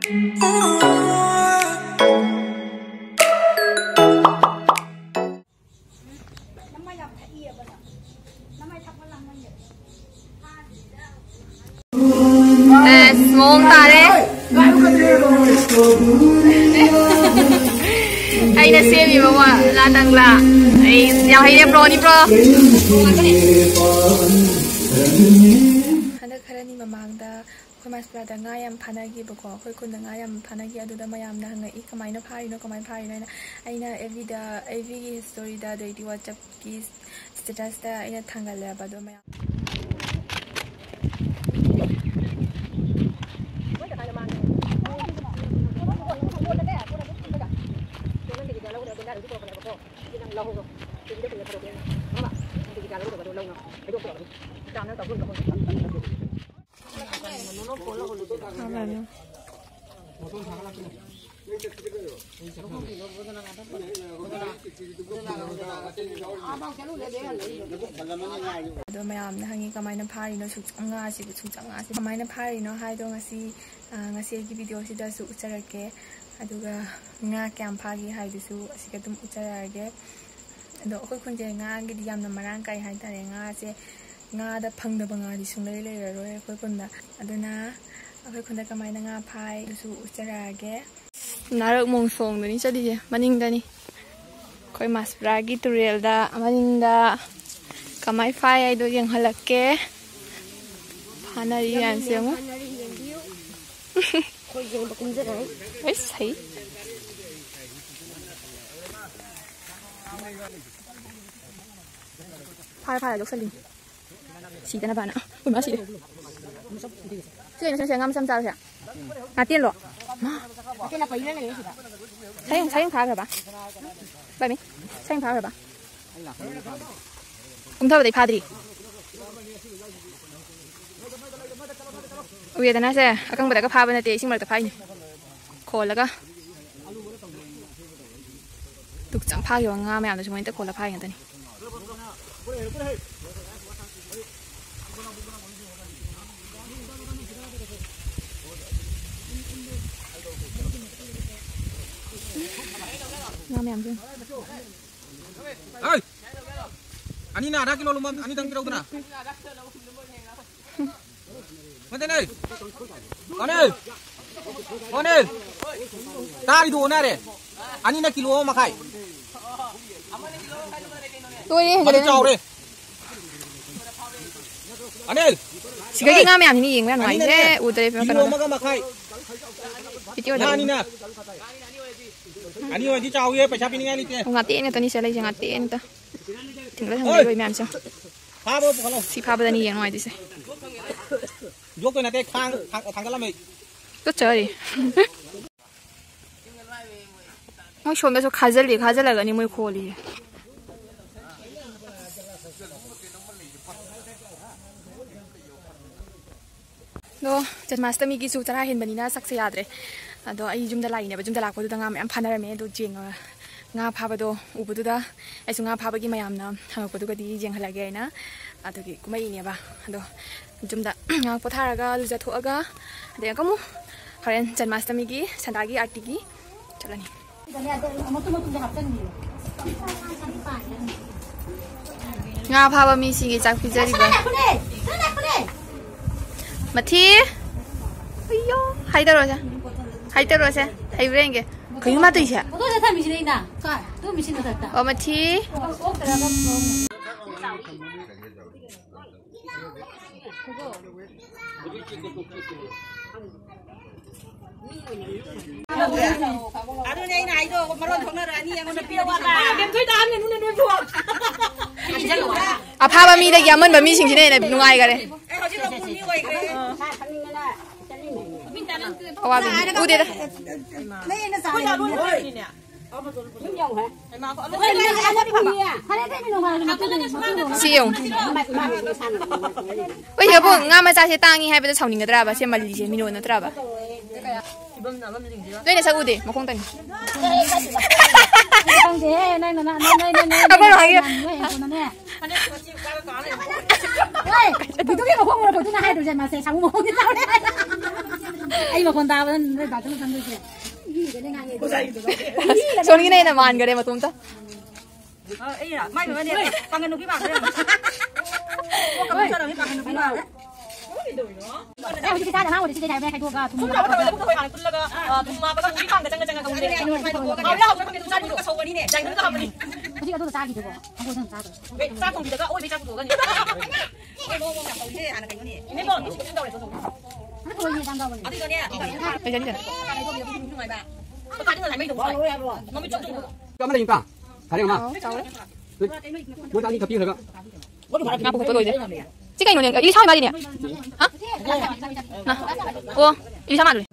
Mông ta đấy. Hay là xem gì mà là đằng là ai giao hay em pro đi pro. Hãy khởi đi mà mang ta khôi mas pra đằng ngay em phana gì bọc khôi khôn đằng ngay em phana gì adu đam mayam na ngay ik kamay na phai no kamay phai na ai na every story da day di WhatsApp ki status da ai na thangal la ba do mayam. Mayam na hangi kamay na phari no sunganga si sunganga si kamay na phari no hai do ngasi gi video si da su ucharake aduga nga kyam phagi hai du su asika tum ucharage ado akoi khunje nga gi di yamna marang kai hai tare nga se nga da phangda banga di sunglei le roi akoi khunda aduna akoi khunda kamay na nga phai du su ucharage narak mong song ni chadi je maning da ni koi maspra gi tutorial da maning da kamay phai ai do yang halakke hanari yan semu khoi jeng bakum je nai ai sai phai lok salin si ta na bana ui ma si de chơi nó sẽ ngâm xăm sao kìa à tiên lộ cái là phải như này thấy phá rồi bà vậy mi thấy phá rồi bà ông thâu để phá đi ui ta nói sẽ akan benda phá bên này xin mời tập phá nhỉ khổ là cơ tục chẳng phá kiểu nga mẹ làm cho mình tới khổ là phá như thế này Ngam yam sih. Hey, ani na ada kilo lumam, ani tang kilo tu na. Mana ni? Mana? Tadi tu mana re? Ani na kilo makai. Tôi đi. Ani jauh re. Ani. Sige ngam yam ni yeng mai thế, udah deh. Kilo makai. Ani na. Ani ơi đi chào ye, phải chắp bên ngay đi kìa. Ngắt tiền cái này sẽ lấy ngắt tiền ta. Thằng lấy thằng này rồi mẹ sao? Phá bơ phá lo. Si phá bơ này yang ngoài đi sẽ. Dốt cái này cái khang cái làm gì? Tốt trời đi. Mỗi hôm bây giờ khai ra là cái này mới khô đi. Đó, chặt master mi kisu chara hin bani na sak se yadre. Ado ai jumda lai ne ba jumda lak podu da ngam am phanar me do jeng nga phaba do ubudu da ai su nga phaba gi mayam na hang podu ga di jeng hala ge na ado gi kumai ne ba ado jumda nga pothara ga lu ja tho aga de kamu haren chan master mi gi sandagi arti gi chalani nga phaba mi si gi chak pijari ba Mati, ayo, hai terus ya, hai berengge, kayu mati sih. Oh Mati, Aduh ini naik tu, malam thong nara ni yang mana piawat lah. Dem thui dam ni nuna nuna chuang. apa bami lagi aman bami sing sini ni nungai kare. Oh bami, udah dah. Siung. Oh iya bu, ngama cah tangi hai pada cawning ke teraba, siapa mali je minum ke teraba. Doi ni saya udah, mau konten. Apa lagi? Woi, itu dia mau ngomong tu nak hai tu jangan masih sangu mau kita. ai mà con ta vẫn đây bảo chúng thằng kia cái này ngang nghề Số cái này là màn cái đây mà tụm ta ấy à mai mà đây bằng cái nụ cái bạc đây có cầm sao đâu cái bằng cái nụ cái bạc em chỉ cái nào để chỉ cái này khai thua cả thùng nào thùng mà bắt uống bằng cái chân không để khai thua cái nào không cái thùng sao đi được sâu cái này chẳng được cái này cái gì đó sao đi được không có thằng sao được sao không đi được ôi bây giờ không được cái này cái bông bông đầu thế à cái này mấy bông cái đầu này tôi nó thôi như đang đâu này cái này bây giờ đi rồi cái này tôi bây giờ dùng ngoài bà cái này lại mấy đồng rồi nó mới chốt được cho mấy gì cả thấy không nào muốn ăn đi cặp kia được không ngáp bụng tôi rồi đấy cái này nó đi sao mà đi nè hả nè ô đi sao mà rồi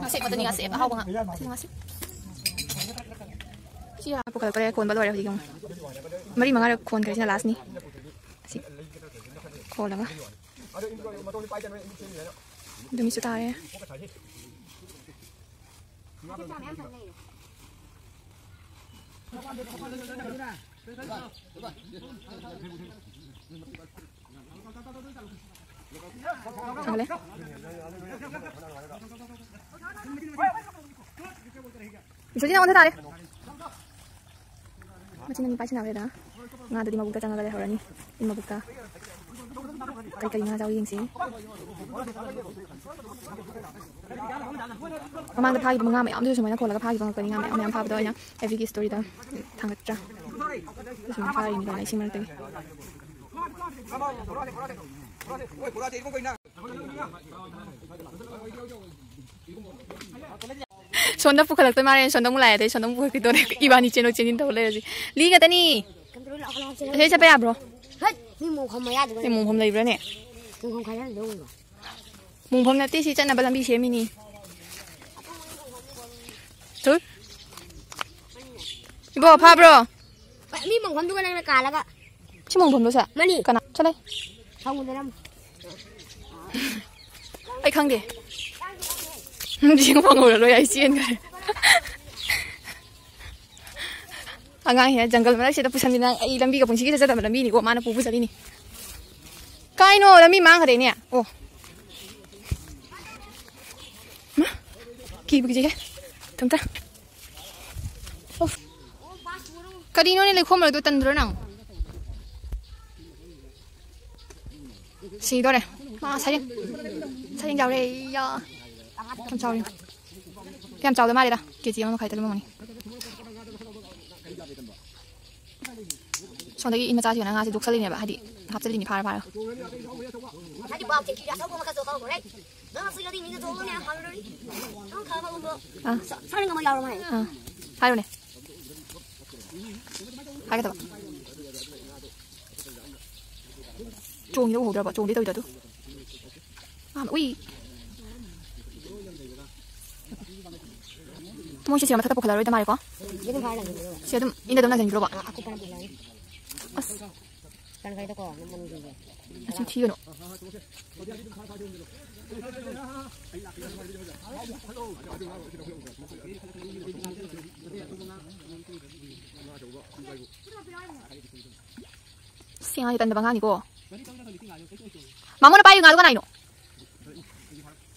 xếp vào tên nhà xếp vào hậu băng ạ chị à bụng cái con bao rồi gì không mấy mà ngài con cái gì là last ni con là cái đừng suy ta đấy thằng đấy số nào thế này macam ni pasal nak ada ngah tadi mabuk tengah ada orang ni mabuk ta kai ngah jauh yang sih mamang dah pagi mengam am tu semuanya kalau pagi bang kau ngam am pagi tu nya every story dah tangga cah semua pagi ni dah sih mana sonda pukul tu mari sonda mulai deh sonda pukul kita iban ichen ichen tahu leh li kata ni saya siapa ya bro ni mung không mày được ni mung hom lagi bro ni mung không khai đúng rồi mung hom nanti si cak nak balam bisnya mini tu ibu apa bro ni mung không tu kan nak kalah kak si mung hom tu sah mana kana cale không có làm ai khang deh 지금 방으로 로야 이시엔 그래. 안강이야 정글 말시다 부산이랑 이 람비가 봉식이 되자다 람비니고 많은 부부자리니. 까이노 람비 망하래냐. 오. 뭐? 기부기지게. 덤다. 오. 까리노니 레코멀 도 딴드러낭. 시도래. 아 사진 잡으래요. Em chào đi. Em chào tới mai đi đã. Kia gì nó khai tới luôn mà. Xong đấy in mà ra thì nó sẽ đục lên này bạn hay đi. Hấp lên đi phá phá. Hãy đi vào trên kia sau cùng các số đấy. Nó suy nghĩ mình số nha, phá rồi. Nó khá mà luôn. À, sao nên mà giàu rồi mày? À. Hai rồi này. Hai cái tập. Chuông đâu hổ được, chuông đấy tôi được. À, ui. Mau siapa tetap bukan lari temari kok? Jadi apa lagi? Siapa ini dah nak jadi berapa? Aku pernah bilang. Kan kaya itu kok, namun juga. Macam tiga no. Siang ni tanda bangan ni ko. Mama nak payu ngadu kan aino?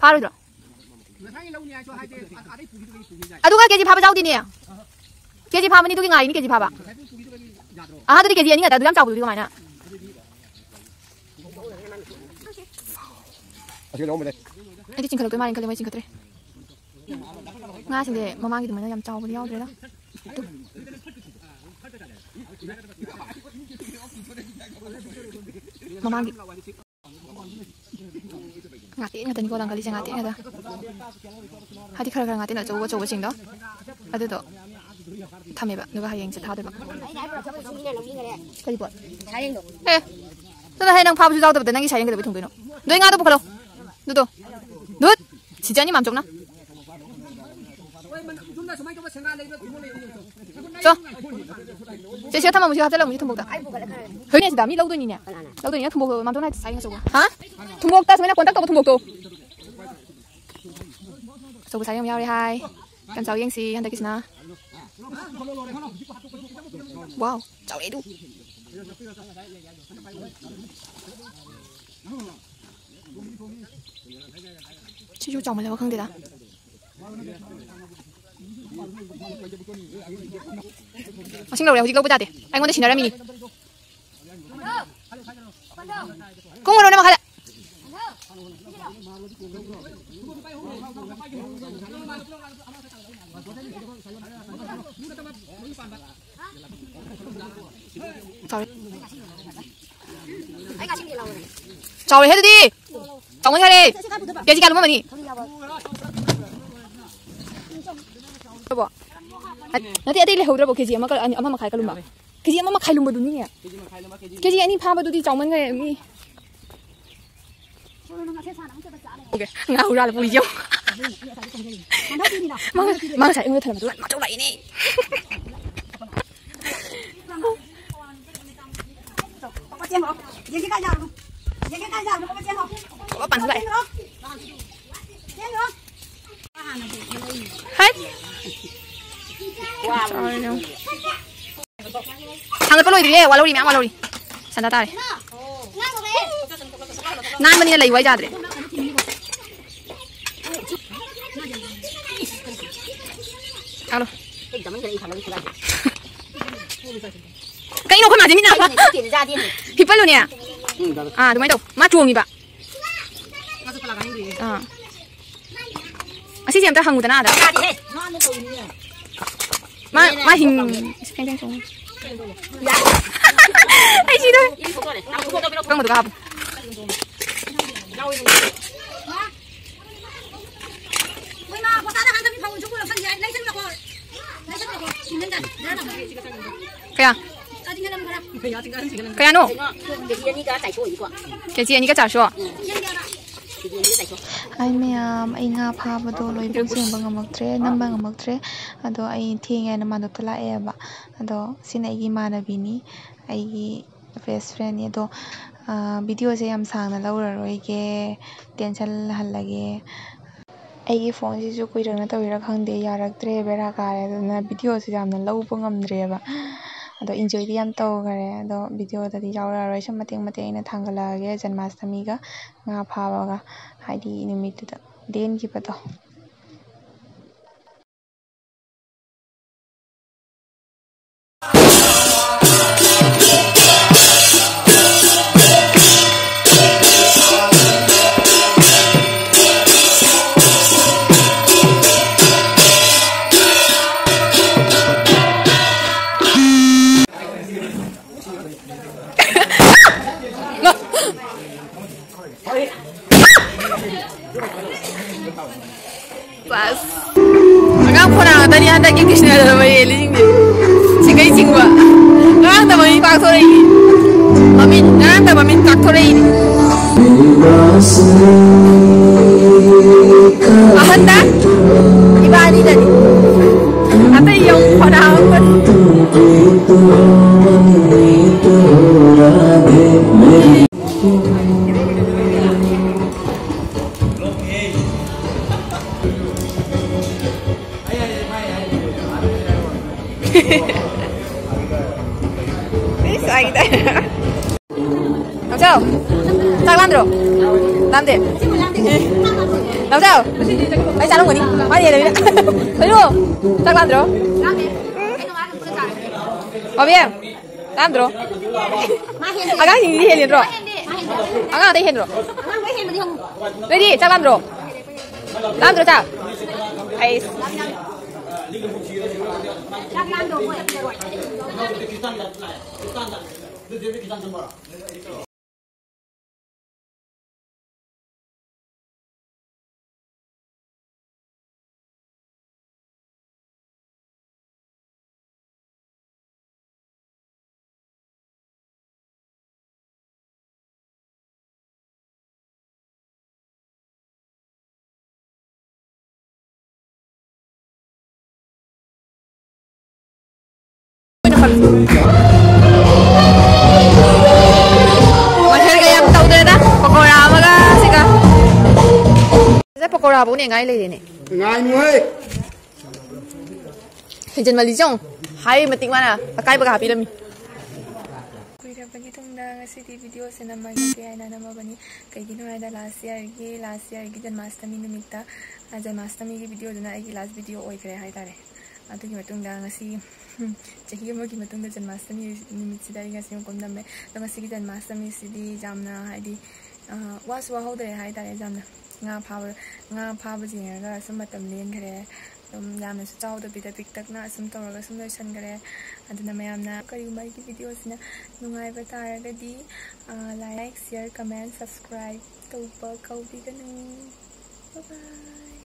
Paru dah. Aduh keji papa jauh di ni ya. Keji papa ni tu kengai ni keji papa. Ah tu di keji ni ada tu jam jauh tu mana? Ini cingkal tu mana cingkal macam cingkal tu. Ngas ni mama gitu mana jam jauh dia tu lah. Tu. Mama gitu. Ngati nya tadi ko lang kali siya ngati nya da. Hadi khara ngati na jowo jowo sing do. Adu do. Thame ba nuga hayeng cha tha de ba. Kali bo. Sayang dong. Eh. Tao hay nang pha bu jao de nang gi sayeng ge de bu thong de no. Noi nga do bu khalo. Du do. Nut. 진짜 니 맘 족나? 저. 제 시가 타면 무시가 하자라 무시 통복다. 거기 지 남이 lâu 돈이냐? lâu 돈이냐 통복 맘 족나 사이가 저거. 하? 통복다 저냐 권딱 또 통복도. 저거 사이가 nhau đi hai. Cảm cháu Yên Si hắn thấy cái gì nào? Wow, cháu đấy đủ. 시주 정말 내가 강대다. 생각을 어디 가보자 돼. 아이고 근데 신나라 미니. 공으로 넘어가자. 저를 해도 돼. 정원 차례. 깨지게 하는 거니. 여보. nanti ada leh berapa kg ama kalau ama makai kalumba kg ama makai lumba dunia ya kg ini paham betul di jauman kayak ini oke nggak udah lah pujian mang saya nggak terlalu macam lah ini apa panas lah hai Hangat peluh dia, walau di mana walau di, sana tarik. Nan mana lagi wajah deh. Halo. Kayak ini kok macam ni apa? People lu ni ya? Ah, tu mana tu? Macam ni pak. Ah. Asyik siapa tu hangut nada. Ma hình xem xem xuống. Ai gì đây? Không một gặp. Kaya? Kaya no? Cái gì anh cái trả số? Ai mẹ ai ngã phá bờ đồ lôi bung xem bằng ngọc tre nằm bằng ngọc tre, đó ai thiêng ai nằm đó tụi lại em ạ, đó xin ai ghi mà là bini, ai ghi best friend này đó video sẽ làm sang là lâu rồi cái tension hẳn là cái ai ghi phone sẽ chụp quay được tôi ra khang để giờ được tre về ra cái đó video sẽ làm là lâu bằng ngầm tre ạ. Ado enjoy di am tau kare ado video tadi jawara roi sam mateng ina thangala ge janmashtami ga nga phawa ga haidi numit da den ki pato Pas. Agak pernah tadi ada yang kisah dalam ini sini. Singkai singwa. Ngang tak main faktor ini. Mamin, ngang tak main faktor ini. Ahanda? Ibadi tadi. Atau yang pada apa? Bisa kita. Nào sao? Sao làm được? Làm gì? Nào sao? Anh sao luôn đi? Bao nhiêu đấy? Thấy luôn? Sao làm được? Có biết? Làm được? À cái gì đi hiện rồi? À cái đi hiện rồi? Đây đi, sao làm được? Làm được sao? Ai? Masih kayak tahu deh dah, pokoknya apa kah sih kah? Saya pokoknya apa nih ngai lagi nih? Ngai muai. Hinjan mali jong, hai metik mana? Pakai berapa film? ꯂꯥꯛꯄꯒꯤ ꯇꯨꯡꯗ ꯉꯁꯤꯗꯤ ꯚꯤꯗꯤꯑꯣꯁꯦ ꯅꯝꯃꯒꯦ ꯍꯥꯏꯅ ꯅꯝꯃꯕꯅꯤ ꯀꯩꯒꯤꯅꯣ ꯍꯥꯏꯗ ꯂꯥꯁ ꯏꯌꯔꯒꯤ ꯖꯟꯃꯥꯁꯇꯃꯤ ꯅꯨꯃꯤꯠꯇ ꯖꯟꯃꯥꯁꯇꯃꯤꯒꯤ ꯚꯤꯗꯤꯑꯣꯗꯨꯅ ꯑꯩꯒꯤ ꯂꯥꯁ ꯚꯤꯗꯤꯑꯣ ꯑꯣꯏꯈ꯭ꯔꯦ ꯍꯥꯏꯇꯥꯔꯦ ꯑꯗꯨꯒꯤ ꯃꯇꯨꯡꯗ ꯉꯁꯤ ꯆꯍꯤ ꯑꯃꯒꯤ ꯃꯇꯨꯡꯗ ꯖꯟꯃꯥꯁꯇꯃꯤ ꯅꯨꯃꯤꯠꯁꯤꯗ ꯑꯩ ꯉꯁꯤ ꯑꯃꯨꯛ ꯅꯝꯃꯦ ꯑꯗꯣ ꯉꯁꯤꯒꯤ ꯖꯟꯃꯥꯁꯇꯃꯤꯁꯤꯗꯤ ꯌꯥꯝꯅ ꯍꯥꯏꯗꯤ ꯋꯥꯁꯨ ꯋꯥꯍꯧꯗ꯭ꯔꯦ ꯍꯥꯏꯇꯥꯔꯦ ꯌꯥꯝꯅ ꯉꯥ ꯐꯥꯕ ꯌꯦꯡꯉꯒ ꯁꯨꯝ ꯃꯇꯝ ꯂꯦꯟꯈ꯭ꯔꯦ ꯑꯗꯨꯝ ꯌꯥꯝꯅꯁꯨ ꯆꯥꯎꯗꯕꯤꯗ ꯄꯤꯛꯇꯛꯅ ꯁꯨꯝ ꯇꯧꯔꯒ ꯁꯨꯝ ꯂꯣꯏꯁꯟꯈ꯭ꯔꯦ ꯑꯗꯨꯅ ꯃꯌꯥꯝꯅ ꯀꯔꯤꯒꯨꯝꯕ ꯑꯩꯒꯤ ꯚꯤꯗꯤꯑꯣꯁꯤꯅ ꯅꯨꯡꯉꯥꯏꯕ ꯇꯥꯔꯒꯗꯤ ꯂꯥꯏꯛ ꯁꯤꯌꯔ ꯀꯃꯦꯟ ꯁꯕꯁꯀ꯭ꯔꯥꯏꯕ ꯇꯧꯕ ꯀꯥꯎꯕꯤꯒꯅꯨ ꯕꯥꯏ ꯕꯥꯏ